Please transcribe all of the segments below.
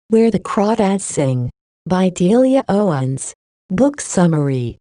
Where the Crawdads Sing, by Delia Owens. Book summary.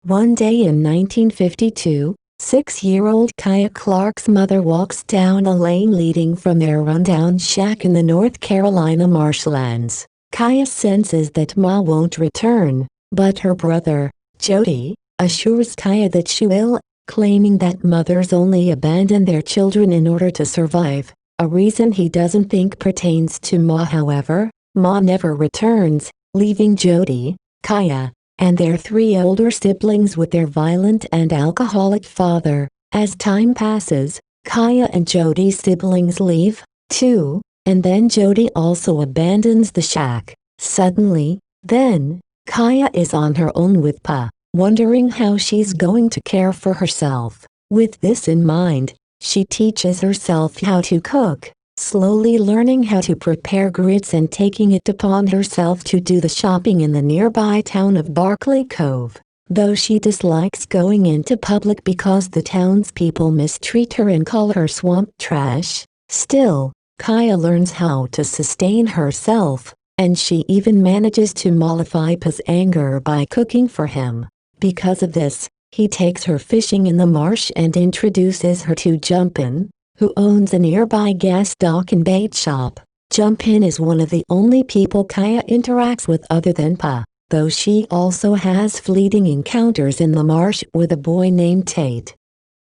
One day in 1952, 6-year-old Kaya Clark's mother walks down a lane leading from their rundown shack in the North Carolina marshlands. Kaya senses that Ma won't return, but her brother, Jody, assures Kaya that she will, claiming that mothers only abandon their children in order to survive, a reason he doesn't think pertains to Ma. However, Ma never returns, leaving Jody, Kaya, and their 3 older siblings with their violent and alcoholic father. As time passes, Kaya and Jody's siblings leave, too, and then Jody also abandons the shack. Suddenly, then, Kaya is on her own with Pa, wondering how she's going to care for herself. With this in mind, she teaches herself how to cook, slowly learning how to prepare grits and taking it upon herself to do the shopping in the nearby town of Barclay Cove. Though she dislikes going into public because the townspeople mistreat her and call her swamp trash, still, Kaya learns how to sustain herself, and she even manages to mollify Pa's anger by cooking for him. Because of this, he takes her fishing in the marsh and introduces her to Jumpin', who owns a nearby gas dock and bait shop. Jumpin' is one of the only people Kaya interacts with other than Pa, though she also has fleeting encounters in the marsh with a boy named Tate.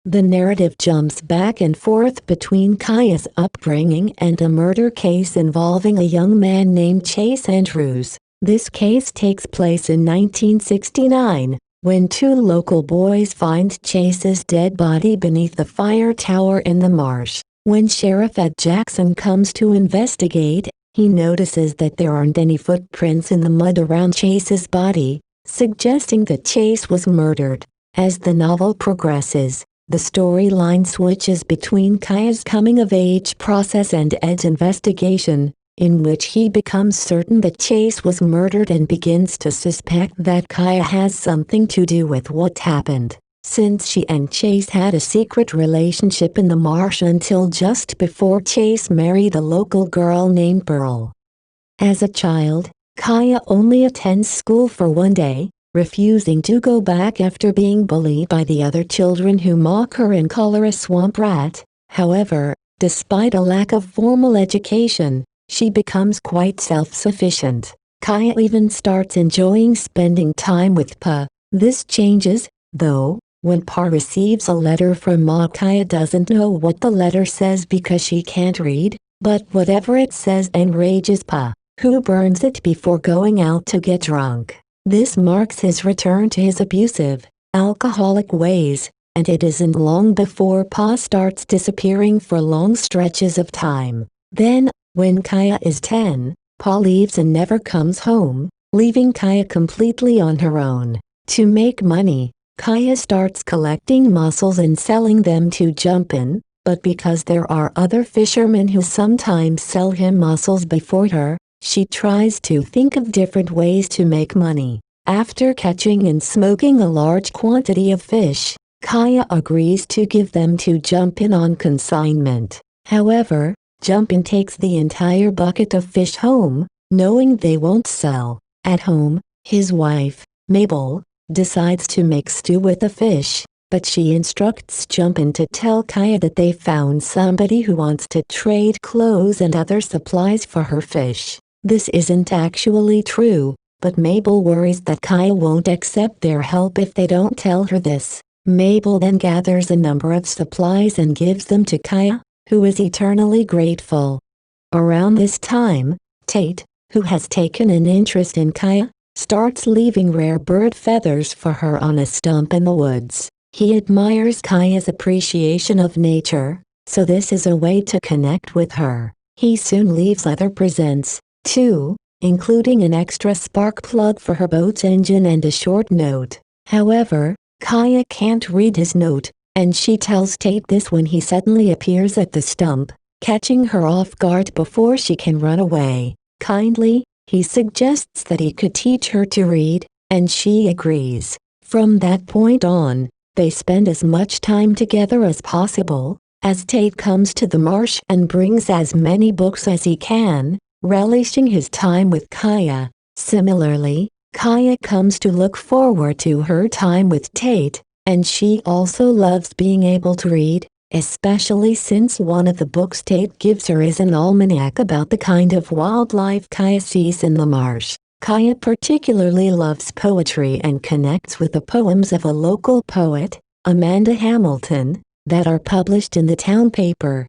The narrative jumps back and forth between Kaya's upbringing and a murder case involving a young man named Chase Andrews. This case takes place in 1969, when 2 local boys find Chase's dead body beneath the fire tower in the marsh. When Sheriff Ed Jackson comes to investigate, he notices that there aren't any footprints in the mud around Chase's body, suggesting that Chase was murdered. As the novel progresses, the storyline switches between Kaya's coming-of-age process and Ed's investigation, in which he becomes certain that Chase was murdered and begins to suspect that Kaya has something to do with what happened, since she and Chase had a secret relationship in the marsh until just before Chase married a local girl named Pearl. As a child, Kaya only attends school for one day, refusing to go back after being bullied by the other children who mock her and call her a swamp rat. However, despite a lack of formal education, she becomes quite self-sufficient. Kaya even starts enjoying spending time with Pa. This changes, though, when Pa receives a letter from Ma. Kaya doesn't know what the letter says because she can't read, but whatever it says enrages Pa, who burns it before going out to get drunk. This marks his return to his abusive, alcoholic ways, and it isn't long before Pa starts disappearing for long stretches of time. Then, when Kaya is 10, Pa leaves and never comes home, leaving Kaya completely on her own. To make money, Kaya starts collecting mussels and selling them to Jumpin', but because there are other fishermen who sometimes sell him mussels before her, she tries to think of different ways to make money. After catching and smoking a large quantity of fish, Kaya agrees to give them to Jumpin' on consignment. However, Jumpin' takes the entire bucket of fish home, knowing they won't sell. At home, his wife, Mabel, decides to make stew with the fish, but she instructs Jumpin' to tell Kaya that they found somebody who wants to trade clothes and other supplies for her fish. This isn't actually true, but Mabel worries that Kaya won't accept their help if they don't tell her this. Mabel then gathers a number of supplies and gives them to Kaya, who is eternally grateful. Around this time, Tate, who has taken an interest in Kaya, starts leaving rare bird feathers for her on a stump in the woods. He admires Kaya's appreciation of nature, so this is a way to connect with her. He soon leaves other presents, too, including an extra spark plug for her boat's engine and a short note. However, Kaya can't read his note, and she tells Tate this when he suddenly appears at the stump, catching her off guard before she can run away. Kindly, he suggests that he could teach her to read, and she agrees. From that point on, they spend as much time together as possible, as Tate comes to the marsh and brings as many books as he can, relishing his time with Kaya. Similarly, Kaya comes to look forward to her time with Tate, and she also loves being able to read, especially since one of the books Tate gives her is an almanac about the kind of wildlife Kaya sees in the marsh. Kaya particularly loves poetry and connects with the poems of a local poet, Amanda Hamilton, that are published in the town paper.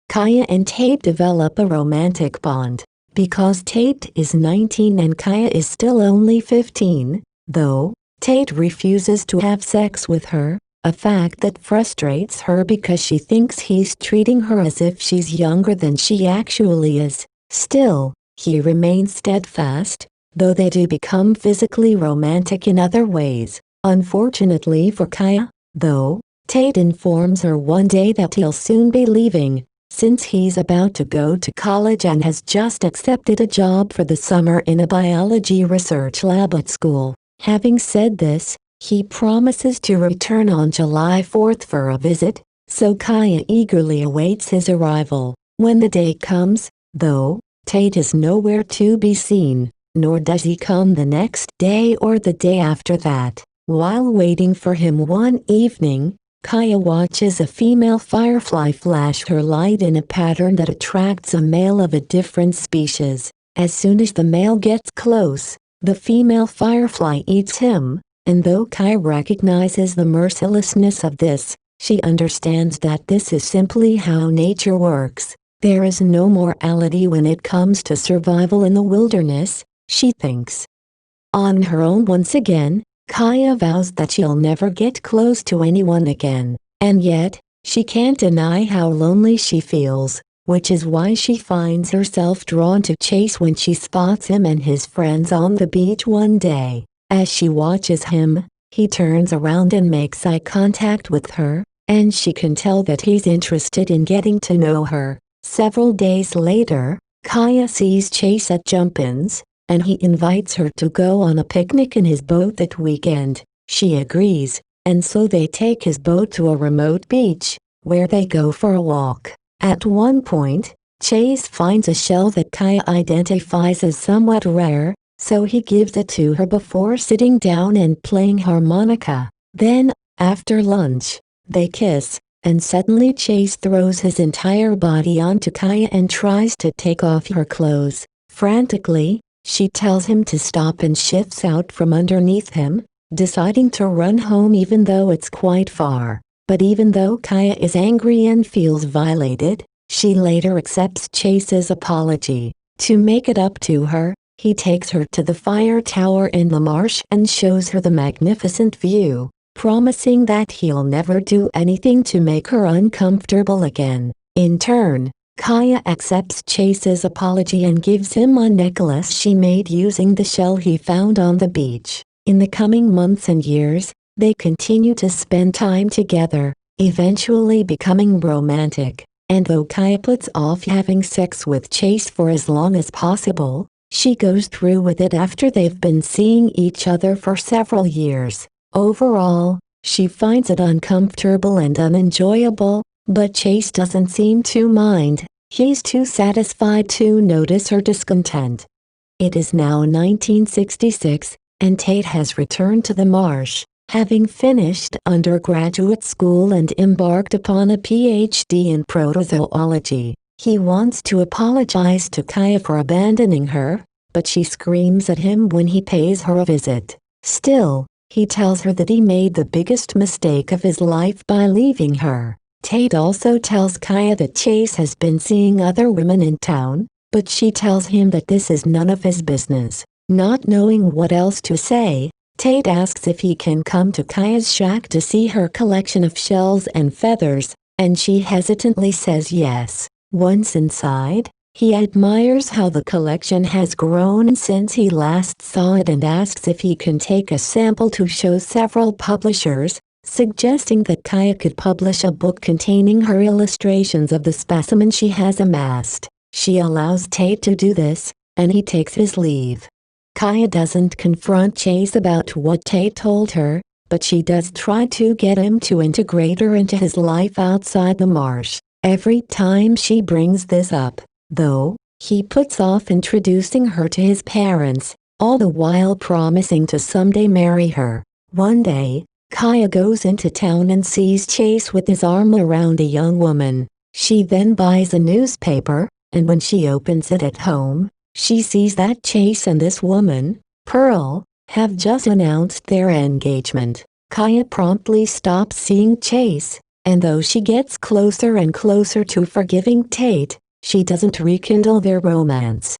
Kaya and Tate develop a romantic bond. Because Tate is 19 and Kaya is still only 15, though, Tate refuses to have sex with her, a fact that frustrates her because she thinks he's treating her as if she's younger than she actually is. Still, he remains steadfast, though they do become physically romantic in other ways. Unfortunately for Kaya, though, Tate informs her one day that he'll soon be leaving, since he's about to go to college and has just accepted a job for the summer in a biology research lab at school. Having said this, he promises to return on July 4th for a visit, so Kaya eagerly awaits his arrival. When the day comes, though, Tate is nowhere to be seen, nor does he come the next day or the day after that. While waiting for him one evening, Kaya watches a female firefly flash her light in a pattern that attracts a male of a different species. As soon as the male gets close, the female firefly eats him, and though Kaya recognizes the mercilessness of this, she understands that this is simply how nature works. There is no morality when it comes to survival in the wilderness, she thinks. On her own once again, Kaya vows that she'll never get close to anyone again, and yet, she can't deny how lonely she feels, which is why she finds herself drawn to Chase when she spots him and his friends on the beach one day. As she watches him, he turns around and makes eye contact with her, and she can tell that he's interested in getting to know her. Several days later, Kaya sees Chase at Jump-Ins, and he invites her to go on a picnic in his boat that weekend. She agrees, and so they take his boat to a remote beach, where they go for a walk. At one point, Chase finds a shell that Kaya identifies as somewhat rare, so he gives it to her before sitting down and playing harmonica. Then, after lunch, they kiss, and suddenly Chase throws his entire body onto Kaya and tries to take off her clothes. Frantically, she tells him to stop and shifts out from underneath him, deciding to run home even though it's quite far. But even though Kaya is angry and feels violated, she later accepts Chase's apology. To make it up to her, he takes her to the fire tower in the marsh and shows her the magnificent view, promising that he'll never do anything to make her uncomfortable again. In turn, Kaya accepts Chase's apology and gives him a necklace she made using the shell he found on the beach. In the coming months and years, they continue to spend time together, eventually becoming romantic. And though Kaya puts off having sex with Chase for as long as possible, she goes through with it after they've been seeing each other for several years. Overall, she finds it uncomfortable and unenjoyable, but Chase doesn't seem to mind. He's too satisfied to notice her discontent. It is now 1966, and Tate has returned to the marsh, having finished undergraduate school and embarked upon a PhD in protozoology. He wants to apologize to Kaya for abandoning her, but she screams at him when he pays her a visit. Still, he tells her that he made the biggest mistake of his life by leaving her. Tate also tells Kaya that Chase has been seeing other women in town, but she tells him that this is none of his business. Not knowing what else to say, Tate asks if he can come to Kaya's shack to see her collection of shells and feathers, and she hesitantly says yes. Once inside, he admires how the collection has grown since he last saw it and asks if he can take a sample to show several publishers, suggesting that Kaya could publish a book containing her illustrations of the specimen she has amassed. She allows Tate to do this, and he takes his leave. Kaya doesn't confront Chase about what Tate told her, but she does try to get him to integrate her into his life outside the marsh. Every time she brings this up, though, He puts off introducing her to his parents, all the while promising to someday marry her. One day, Kaya goes into town and sees Chase with his arm around a young woman. She then buys a newspaper, and when she opens it at home, she sees that Chase and this woman, Pearl, have just announced their engagement. Kaya promptly stops seeing Chase, and though she gets closer and closer to forgiving Tate, she doesn't rekindle their romance.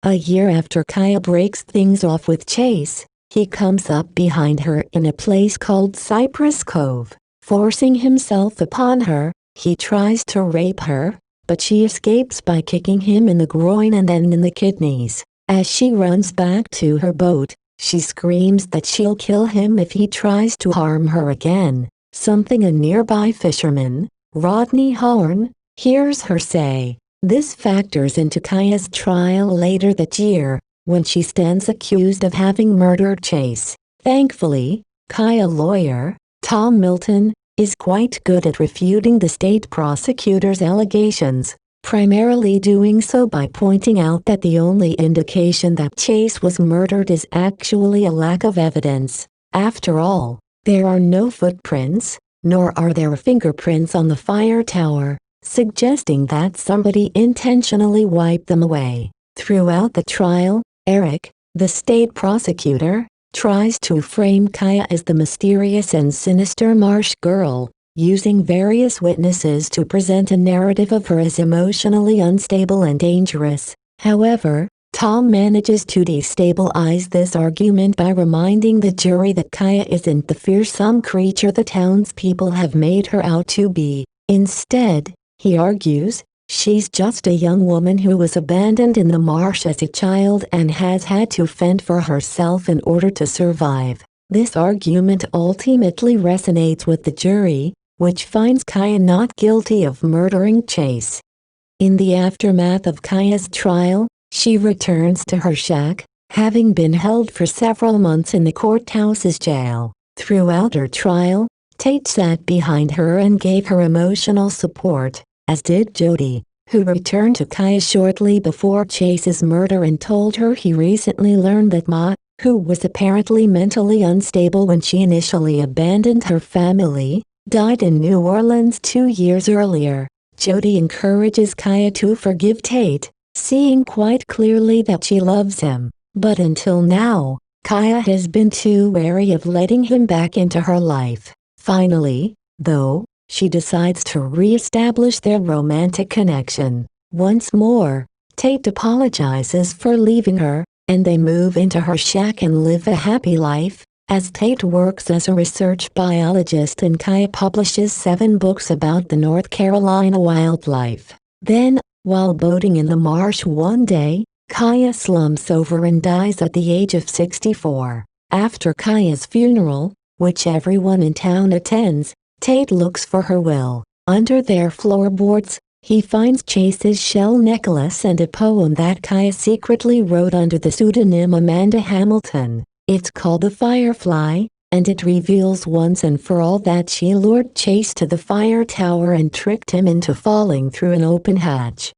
A year after Kaya breaks things off with Chase, he comes up behind her in a place called Cypress Cove. Forcing himself upon her, he tries to rape her, but she escapes by kicking him in the groin and then in the kidneys. As she runs back to her boat, she screams that she'll kill him if he tries to harm her again, something a nearby fisherman, Rodney Horn, hears her say. This factors into Kaya's trial later that year, when she stands accused of having murdered Chase. Thankfully, Kaya's lawyer, Tom Milton, is quite good at refuting the state prosecutor's allegations, primarily doing so by pointing out that the only indication that Chase was murdered is actually a lack of evidence. After all, there are no footprints, nor are there fingerprints on the fire tower, suggesting that somebody intentionally wiped them away. Throughout the trial, Eric, the state prosecutor, tries to frame Kaya as the mysterious and sinister Marsh girl, using various witnesses to present a narrative of her as emotionally unstable and dangerous. However, Tom manages to destabilize this argument by reminding the jury that Kaya isn't the fearsome creature the townspeople have made her out to be. Instead, he argues, she's just a young woman who was abandoned in the marsh as a child and has had to fend for herself in order to survive. This argument ultimately resonates with the jury, which finds Kaya not guilty of murdering Chase. In the aftermath of Kaya's trial, she returns to her shack, having been held for several months in the courthouse's jail. Throughout her trial, Tate sat behind her and gave her emotional support, as did Jody, who returned to Kaya shortly before Chase's murder and told her he recently learned that Ma, who was apparently mentally unstable when she initially abandoned her family, died in New Orleans 2 years earlier. Jody encourages Kaya to forgive Tate, seeing quite clearly that she loves him, but until now, Kaya has been too wary of letting him back into her life. Finally, though, she decides to re-establish their romantic connection. Once more, Tate apologizes for leaving her, and they move into her shack and live a happy life, as Tate works as a research biologist and Kaya publishes 7 books about the North Carolina wildlife. Then, while boating in the marsh one day, Kaya slumps over and dies at the age of 64. After Kaya's funeral, which everyone in town attends, Tate looks for her will. Under their floorboards, he finds Chase's shell necklace and a poem that Kaya secretly wrote under the pseudonym Amanda Hamilton. It's called The Firefly, and it reveals once and for all that she lured Chase to the fire tower and tricked him into falling through an open hatch.